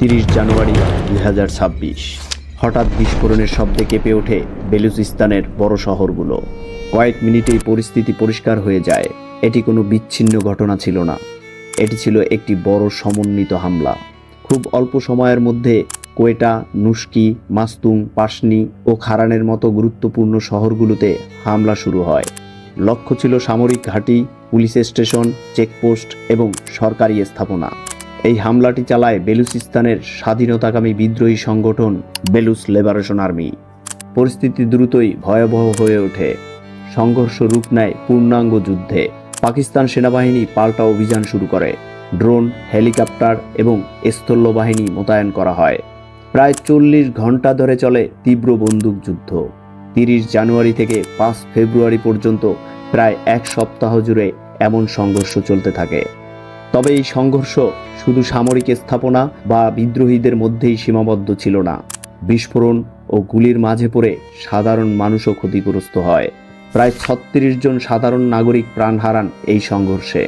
30 জানুয়ারি 2026। হঠাৎ বিস্ফোরণের শব্দে কেঁপে ওঠে বেলুচিস্তানের বড় শহরগুলো। কয়েক মিনিটেই পরিস্থিতি পরিষ্কার হয়ে যায়। এটি কোনো বিচ্ছিন্ন ঘটনা ছিল না, এটি ছিল একটি বড় সমন্বিত হামলা। খুব অল্প সময়ের মধ্যে কোয়েটা, নুস্কি, মাস্তুং, পাশনি ও খারানের মতো গুরুত্বপূর্ণ শহরগুলোতে হামলা শুরু হয়। লক্ষ্য ছিল সামরিক ঘাঁটি, পুলিশ স্টেশন, চেকপোস্ট এবং সরকারি স্থাপনা। এই হামলাটি চালায় বেলুচিস্তানের স্বাধীনতাকামী বিদ্রোহী সংগঠন বেলুচ লিবারেশন আর্মি। পরিস্থিতি দ্রুতই ভয়াবহ হয়ে ওঠে। সংঘর্ষ রূপ নেয় পূর্ণাঙ্গ যুদ্ধে। পাকিস্তান সেনাবাহিনী পাল্টা অভিযান শুরু করে। ড্রোন, হেলিকপ্টার এবং স্থলবাহিনী মোতায়েন করা হয়। প্রায় 40 ঘন্টা ধরে চলে তীব্র বন্দুকযুদ্ধ। 30 জানুয়ারি থেকে 5 ফেব্রুয়ারি পর্যন্ত প্রায় এক সপ্তাহ জুড়ে এমন সংঘর্ষ চলতে থাকে। তবে এই সংঘর্ষ শুধু সামরিক স্থাপনা বা বিদ্রোহীদের মধ্যেই সীমাবদ্ধ ছিল না। বিস্ফোরণ ও গুলির মাঝে পড়ে সাধারণ মানুষও ক্ষতিগ্রস্ত হয়। প্রায় 36 জন সাধারণ নাগরিক প্রাণ হারান এই সংঘর্ষে।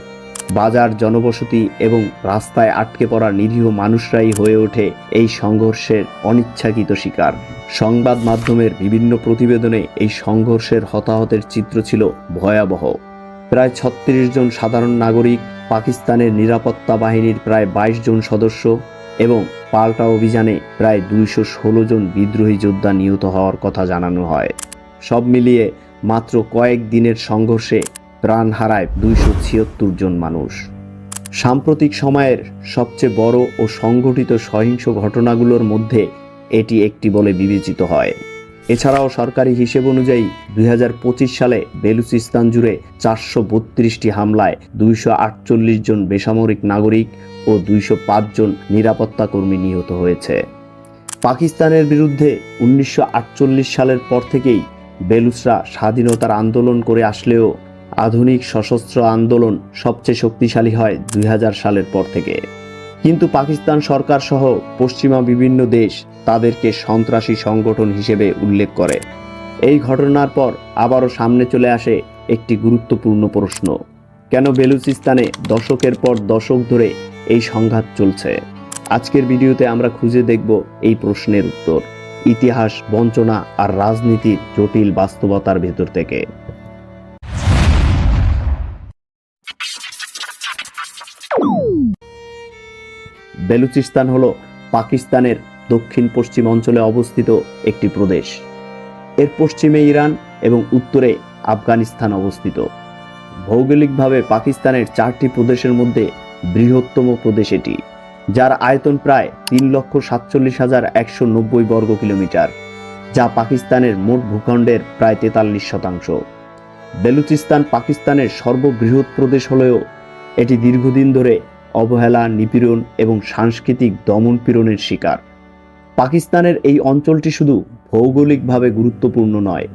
বাজার, জনবসতি এবং রাস্তায় আটকে পড়া নিরীহ মানুষরাই হয়ে ওঠে এই সংঘর্ষের অনিচ্ছাকৃত শিকার। সংবাদ মাধ্যমের বিভিন্ন প্রতিবেদনে এই সংঘর্ষের হতাহতের চিত্র ছিল ভয়াবহ। প্রায় 36 জন সাধারণ নাগরিক, পাকিস্তানের নিরাপত্তা বাহিনীর প্রায় 22 জন সদস্য এবং পাল্টা অভিযানে প্রায় 216 জন বিদ্রোহী যোদ্ধা নিহত হওয়ার কথা জানানো হয়। সব মিলিয়ে মাত্র কয়েক দিনের সংঘর্ষে প্রাণ হারায় 276 জন মানুষ। সাম্প্রতিক সময়ের সবচেয়ে বড় ও সংগঠিত সহিংস ঘটনাগুলোর মধ্যে এটি একটি বলে বিবেচিত হয়। এছাড়াও সরকারি হিসেব অনুযায়ী 2025 সালে বেলুচিস্তান জুড়ে 432টি হামলায় 248 জন বেসামরিক নাগরিক ও 205 জন নিরাপত্তা কর্মী নিহত হয়েছে। পাকিস্তানের বিরুদ্ধে 1948 সালের পর থেকেই বেলুচরা স্বাধীনতার আন্দোলন করে আসলেও আধুনিক সশস্ত্র আন্দোলন সবচেয়ে শক্তিশালী হয় 2000 সালের পর থেকে। কিন্তু পাকিস্তান সরকার সহ পশ্চিমা বিভিন্ন দেশ তাদেরকে সন্ত্রাসী সংগঠন হিসেবে উল্লেখ করে। এই ঘটনার পর আবারও সামনে চলে আসে একটি গুরুত্বপূর্ণ প্রশ্ন: কেন বেলুচিস্তানে দশকের পর দশক ধরে এই সংঘাত চলছে? আজকের ভিডিওতে আমরা খুঁজে দেখব এই প্রশ্নের উত্তর, ইতিহাস, বঞ্চনা আর রাজনীতির জটিল বাস্তবতার ভেতর থেকে। বেলুচিস্তান হলো পাকিস্তানের দক্ষিণ পশ্চিম অঞ্চলে অবস্থিত একটি প্রদেশ। এর পশ্চিমে ইরান এবং উত্তরে আফগানিস্তান অবস্থিত। ভৌগোলিকভাবে পাকিস্তানের 4টি প্রদেশের মধ্যে বৃহত্তম প্রদেশ এটি, যার আয়তন প্রায় 3,47,190 বর্গ কিলোমিটার, যা পাকিস্তানের মোট ভূখণ্ডের প্রায় 43%। বেলুচিস্তান পাকিস্তানের সর্ববৃহৎ প্রদেশ হলেও এটি দীর্ঘদিন ধরে অবহেলা, নিপীড়ন এবং সাংস্কৃতিক দমনপীড়নের শিকার। পাকিস্তানের এই অঞ্চলটি শুধু ভৌগোলিকভাবে গুরুত্বপূর্ণ নয়,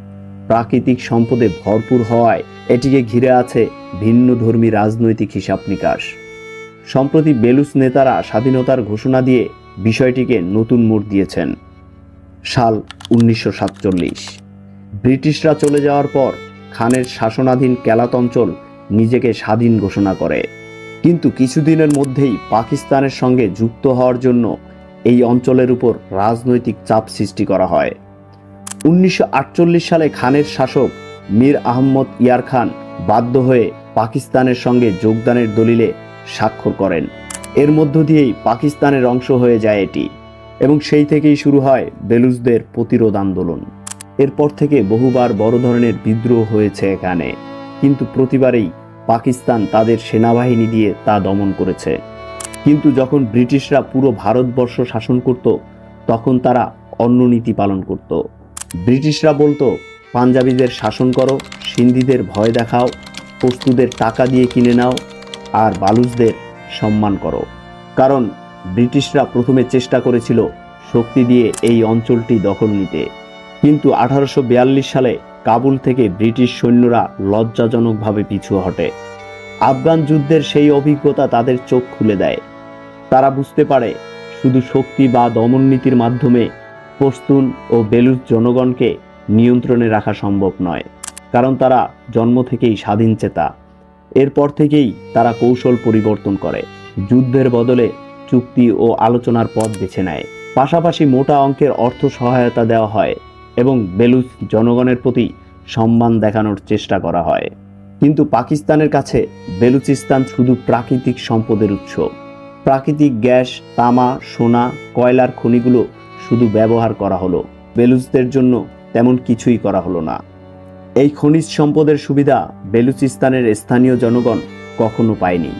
প্রাকৃতিক সম্পদে ভরপুর হওয়ায় এটিকে ঘিরে আছে ভিন্নধর্মী রাজনৈতিক হিসাব নিকাশ। সম্প্রতি বেলুচ নেতারা স্বাধীনতার ঘোষণা দিয়ে বিষয়টিকে নতুন মোড় দিয়েছেন। সাল 1947। ব্রিটিশরা চলে যাওয়ার পর খানের শাসনাধীন কেলাত অঞ্চল নিজেকে স্বাধীন ঘোষণা করে। কিন্তু কিছুদিনের মধ্যেই পাকিস্তানের সঙ্গে যুক্ত হওয়ার জন্য এই অঞ্চলের উপর রাজনৈতিক চাপ সৃষ্টি করা হয়। 1948 সালে খানের শাসক মীর আহমদ ইয়ার খান বাধ্য হয়ে পাকিস্তানের সঙ্গে যোগদানের দলিলে স্বাক্ষর করেন। এর মধ্য দিয়েই পাকিস্তানের অংশ হয়ে যায় এটি, এবং সেই থেকেই শুরু হয় বেলুচদের প্রতিরোধ আন্দোলন। এরপর থেকে বহুবার বড় ধরনের বিদ্রোহ হয়েছে এখানে, কিন্তু প্রতিবারেই পাকিস্তান তাদের সেনাবাহিনী দিয়ে তা দমন করেছে। কিন্তু যখন ব্রিটিশরা পুরো ভারতবর্ষ শাসন করত, তখন তারা অন্য নীতি পালন করত। ব্রিটিশরা বলতো, পাঞ্জাবিদের শাসন করো, সিন্ধিদের ভয় দেখাও, পশতুদের টাকা দিয়ে কিনে নাও, আর বালুচদের সম্মান করো। কারণ ব্রিটিশরা প্রথমে চেষ্টা করেছিল শক্তি দিয়ে এই অঞ্চলটি দখল নিতে, কিন্তু 1842 সালে কাবুল থেকে ব্রিটিশ সৈন্যরা লজ্জাজনকভাবে পিছু হটে। আফগান যুদ্ধের সেই অভিজ্ঞতা তাদের চোখ খুলে দেয়। তারা বুঝতে পারে শুধু শক্তি বা দমন নীতির মাধ্যমে পশতুন ও বেলুচ জনগণকে নিয়ন্ত্রণে রাখা সম্ভব নয়, কারণ তারা জন্ম থেকেই স্বাধীনচেতা। এরপর থেকেই তারা কৌশল পরিবর্তন করে। যুদ্ধের বদলে চুক্তি ও আলোচনার পথ বেছে নেয়। পাশাপাশি মোটা অঙ্কের অর্থ সহায়তা দেওয়া হয় এবং বেলুচ জনগণের প্রতি সম্মান দেখানোর চেষ্টা করা হয়। কিন্তু পাকিস্তানের কাছে বেলুচিস্তান শুধু প্রাকৃতিক সম্পদের উৎস। প্রাকৃতিক গ্যাস, তামা, সোনা, কয়লার খনিগুলো শুধু ব্যবহার করা হলো, বেলুচদের জন্য তেমন কিছুই করা হলো না। এই খনিজ সম্পদের সুবিধা বেলুচিস্তানের স্থানীয় জনগণ কখনো পায়নি।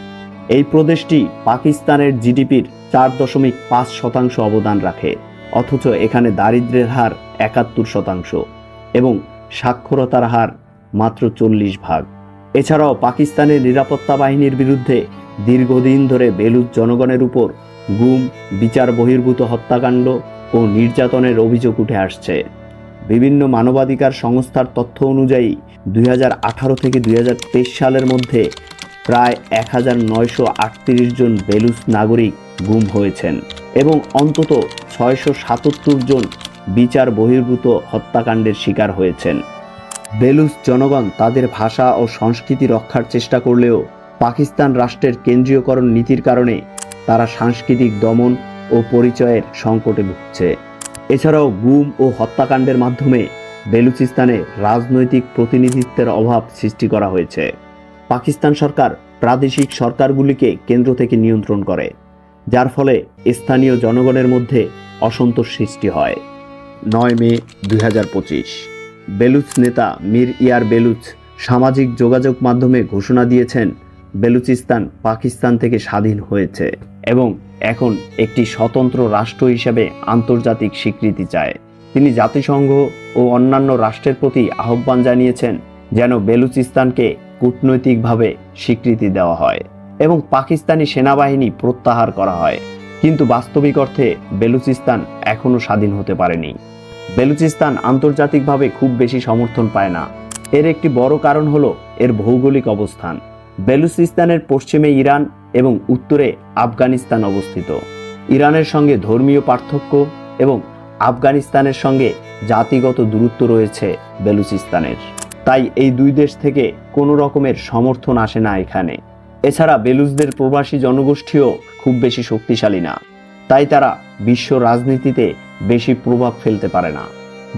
এই প্রদেশটি পাকিস্তানের জিডিপির 4.5% অবদান রাখে, অথচ এখানে দারিদ্র্যের হার 71% এবং সাক্ষরতার হার মাত্র 40%। এছাড়াও পাকিস্তানের নিরাপত্তা বাহিনীর বিরুদ্ধে দীর্ঘদিন ধরে বেলুচ জনগণের উপর গুম, বিচার বহির্ভূত হত্যাকাণ্ড ও নির্যাতনের অভিযোগ উঠে আসছে। বিভিন্ন মানবাধিকার সংস্থার তথ্য অনুযায়ী 2018 থেকে 2023 সালের মধ্যে প্রায় 1938 জন বেলুচ নাগরিক গুম হয়েছেন এবং অন্তত 677 জন বিচার বহির্ভূত হত্যাকাণ্ডের শিকার হয়েছেন। বেলুচ জনগণ তাদের ভাষা ও সংস্কৃতি রক্ষার চেষ্টা করলেও পাকিস্তান রাষ্ট্রের কেন্দ্রীয়করণ নীতির কারণে তারা সাংস্কৃতিক দমন ও পরিচয়ের সংকটে ভুগছে। এছাড়াও গুম ও হত্যাকাণ্ডের মাধ্যমে বেলুচিস্তানে রাজনৈতিক প্রতিনিধিত্বের অভাব সৃষ্টি করা হয়েছে। পাকিস্তান সরকার প্রাদেশিক সরকারগুলিকে কেন্দ্র থেকে নিয়ন্ত্রণ করে, যার ফলে স্থানীয় জনগণের মধ্যে অসন্তোষ সৃষ্টি হয়। 9 মে 2025 বেলুচ নেতা মীর ইয়ার বেলুচ সামাজিক যোগাযোগ মাধ্যমে ঘোষণা দিয়েছেন বেলুচিস্তান পাকিস্তান থেকে স্বাধীন হয়েছে এবং এখন একটি স্বতন্ত্র রাষ্ট্র হিসেবে আন্তর্জাতিক স্বীকৃতি চায়। তিনি জাতিসংঘ ও অন্যান্য রাষ্ট্রের প্রতি আহ্বান জানিয়েছেন যেন বেলুচিস্তানকে কূটনৈতিকভাবে স্বীকৃতি দেওয়া হয় এবং পাকিস্তানি সেনাবাহিনী প্রত্যাহার করা হয়। কিন্তু বাস্তবিক অর্থে বেলুচিস্তান এখনও স্বাধীন হতে পারেনি। বেলুচিস্তান আন্তর্জাতিকভাবে খুব বেশি সমর্থন পায় না। এর একটি বড় কারণ হলো এর ভৌগোলিক অবস্থান। বেলুচিস্তানের পশ্চিমে ইরান এবং উত্তরে আফগানিস্তান অবস্থিত। ইরানের সঙ্গে ধর্মীয় পার্থক্য এবং আফগানিস্তানের সঙ্গে জাতিগত দূরত্ব রয়েছে বেলুচিস্তানের, তাই এই দুই দেশ থেকে কোনো রকমের সমর্থন আসে না এখানে। এছাড়া বেলুচদের প্রবাসী জনগোষ্ঠীও খুব বেশি শক্তিশালী না, তাই তারা বিশ্ব রাজনীতিতে বেশি প্রভাব ফেলতে পারে না।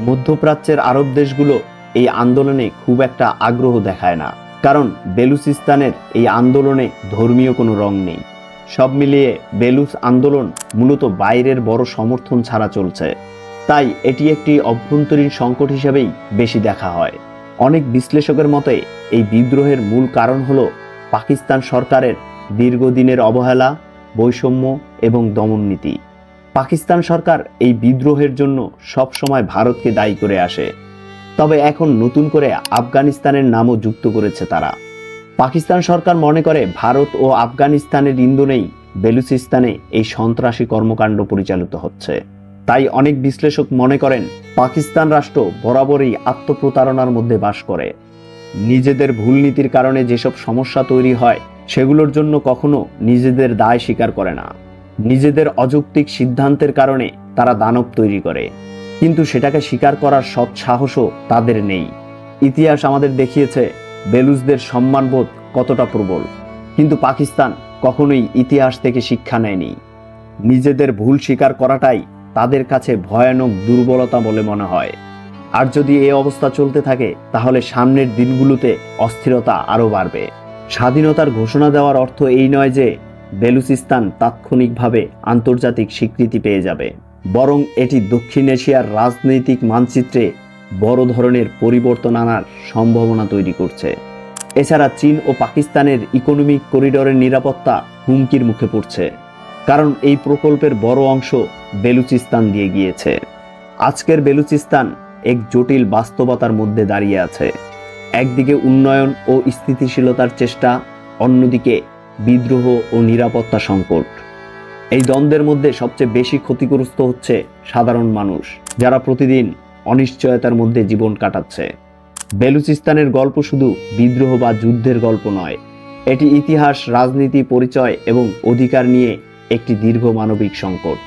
মধ্যপ্রাচ্যের আরব দেশগুলো এই আন্দোলনে খুব একটা আগ্রহ দেখায় না, কারণ বেলুচিস্তানের এই আন্দোলনে ধর্মীয় কোনো রং নেই। সব মিলিয়ে বেলুচ আন্দোলন মূলত বাইরের বড় সমর্থন ছাড়া চলছে, তাই এটি একটি অভ্যন্তরীণ সংকট হিসেবেই বেশি দেখা হয়। অনেক বিশ্লেষকের মতে এই বিদ্রোহের মূল কারণ হলো পাকিস্তান সরকারের দীর্ঘদিনের অবহেলা, বৈষম্য এবং দমন নীতি। পাকিস্তান সরকার এই বিদ্রোহের জন্য সবসময় ভারতকে দায়ী করে আসে, তবে এখন নতুন করে আফগানিস্তানের নামও যুক্ত করেছে তারা। পাকিস্তান সরকার মনে করে ভারত ও আফগানিস্তানের ইন্ধনেই বেলুচিস্তানে এই সন্ত্রাসী কর্মকাণ্ড পরিচালিত হচ্ছে। তাই অনেক বিশ্লেষক মনে করেন পাকিস্তান রাষ্ট্র বরাবরই আত্মপ্রতারণার মধ্যে বাস করে। নিজেদের ভুল নীতির কারণে যেসব সমস্যা তৈরি হয় সেগুলোর জন্য কখনো নিজেদের দায় স্বীকার করে না। নিজেদের অযৌক্তিক সিদ্ধান্তের কারণে তারা দানব তৈরি করে, কিন্তু সেটাকে স্বীকার করার সৎ সাহসও তাদের নেই। ইতিহাস আমাদের দেখিয়েছে বেলুচদের সম্মানবোধ কতটা প্রবল, কিন্তু পাকিস্তান কখনোই ইতিহাস থেকে শিক্ষা নেয়নি। নিজেদের ভুল স্বীকার করাটাই তাদের কাছে ভয়ানক দুর্বলতা বলে মনে হয়। আর যদি এই অবস্থা চলতে থাকে তাহলে সামনের দিনগুলোতে অস্থিরতা আরও বাড়বে। স্বাধীনতার ঘোষণা দেওয়ার অর্থ এই নয় যে বেলুচিস্তান তাৎক্ষণিকভাবে আন্তর্জাতিক স্বীকৃতি পেয়ে যাবে, বরং এটি দক্ষিণ এশিয়ার রাজনৈতিক মানচিত্রে বড় ধরনের পরিবর্তন আনার সম্ভাবনা তৈরি করছে। এছাড়া চীন ও পাকিস্তানের ইকোনমিক করিডোরের নিরাপত্তা হুমকির মুখে পড়ছে, কারণ এই প্রকল্পের বড় অংশ বেলুচিস্তান দিয়ে গিয়েছে। আজকের বেলুচিস্তান এক জটিল বাস্তবতার মধ্যে দাঁড়িয়ে আছে। একদিকে উন্নয়ন ও স্থিতিশীলতার চেষ্টা, অন্যদিকে বিদ্রোহ ও নিরাপত্তা সংকট। এই দ্বন্দ্বের মধ্যে সবচেয়ে বেশি ক্ষতিগ্রস্ত হচ্ছে সাধারণ মানুষ, যারা প্রতিদিন অনিশ্চয়তার মধ্যে জীবন কাটাচ্ছে। বেলুচিস্তানের গল্প শুধু বিদ্রোহ বা যুদ্ধের গল্প নয়, এটি ইতিহাস, রাজনীতি, পরিচয় এবং অধিকার নিয়ে একটি দীর্ঘ মানবিক সংকট।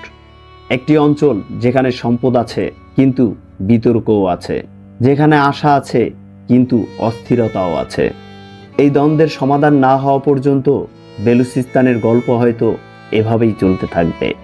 একটি অঞ্চল যেখানে সম্পদ আছে কিন্তু বিতর্কও আছে, যেখানে আশা আছে কিন্তু অস্থিরতাও আছে। এই দ্বন্দ্বের সমাধান না হওয়া পর্যন্ত বেলুচিস্তানের গল্প হয়তো এভাবেই চলতে থাকবে।